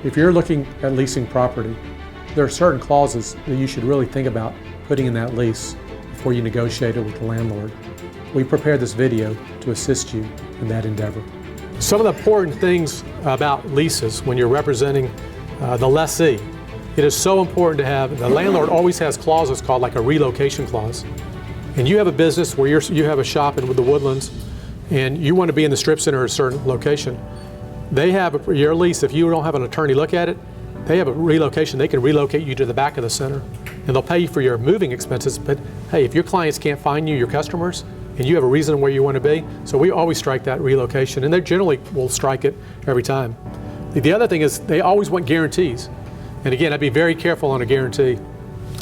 If you're looking at leasing property, there are certain clauses that you should really think about putting in that lease before you negotiate it with the landlord. We prepared this video to assist you in that endeavor. Some of the important things about leases when you're representing the lessee, it is so important to have, the landlord always has clauses called like a relocation clause. And you have a business where you have a shop in the Woodlands and you want to be in the strip center at a certain location. They have your lease, if you don't have an attorney look at it, they have a relocation. They can relocate you to the back of the center and they'll pay you for your moving expenses. But hey, if your clients can't find you, your customers, and you have a reason where you want to be, so we always strike that relocation, and they generally will strike it every time. The other thing is they always want guarantees. And again, I'd be very careful on a guarantee.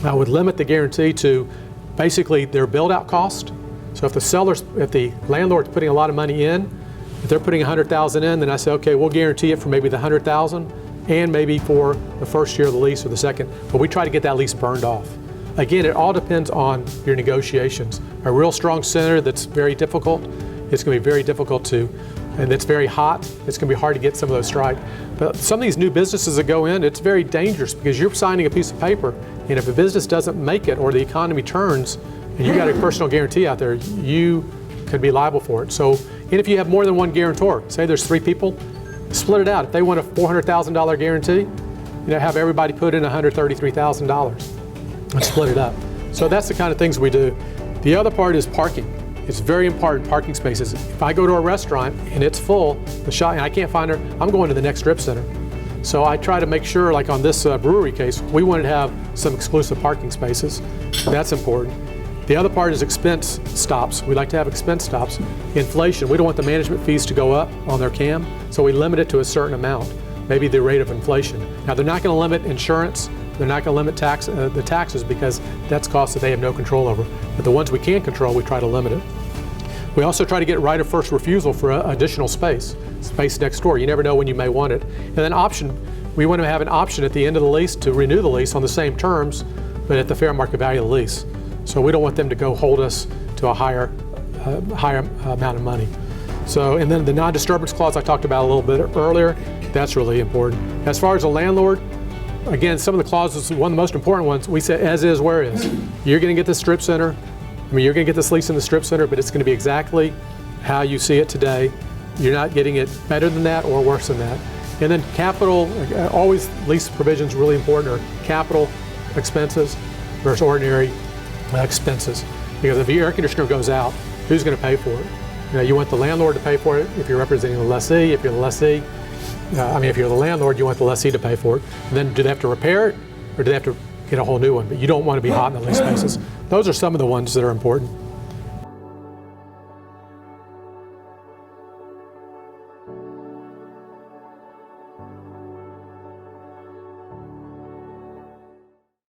I would limit the guarantee to basically their build-out cost. So if the landlord's putting a lot of money in, if they're putting $100,000 in, then I say, okay, we'll guarantee it for maybe the $100,000 and maybe for the first year of the lease or the second, but we try to get that lease burned off. Again, it all depends on your negotiations. A real strong center that's very difficult, it's going to be very difficult and it's very hot, it's going to be hard to get some of those strike. But some of these new businesses that go in, it's very dangerous because you're signing a piece of paper, and if a business doesn't make it or the economy turns and you got a personal guarantee out there, you could be liable for it. So, and if you have more than one guarantor, say there's 3 people, split it out. If they want a $400,000 guarantee, have everybody put in $133,000 and split it up. So that's the kind of things we do. The other part is parking. It's very important, parking spaces. If I go to a restaurant and it's full, and I can't find her, I'm going to the next strip center. So I try to make sure, like on this brewery case, we wanted to have some exclusive parking spaces. That's important. The other part is expense stops. We like to have expense stops. Inflation, we don't want the management fees to go up on their CAM, so we limit it to a certain amount, maybe the rate of inflation. Now they're not going to limit insurance, they're not going to limit the taxes because that's costs that they have no control over. But the ones we can control, we try to limit it. We also try to get right of first refusal for additional space next door. You never know when you may want it. And then option, we want to have an option at the end of the lease to renew the lease on the same terms, but at the fair market value of the lease. So we don't want them to go hold us to a higher amount of money. So, and then the non-disturbance clause I talked about a little bit earlier, that's really important. As far as the landlord, again, some of the clauses, one of the most important ones, we say as is, where is. You're going to get this strip center, you're going to get this lease in the strip center, but it's going to be exactly how you see it today. You're not getting it better than that or worse than that. And then capital, always lease provisions really important are capital expenses versus ordinary expenses. Because if your air conditioner goes out, who's going to pay for it? You want the landlord to pay for it if you're representing the lessee. If you're the lessee, if you're the landlord, you want the lessee to pay for it. And then do they have to repair it or do they have to get a whole new one? But you don't want to be hot in the lease spaces. Those are some of the ones that are important.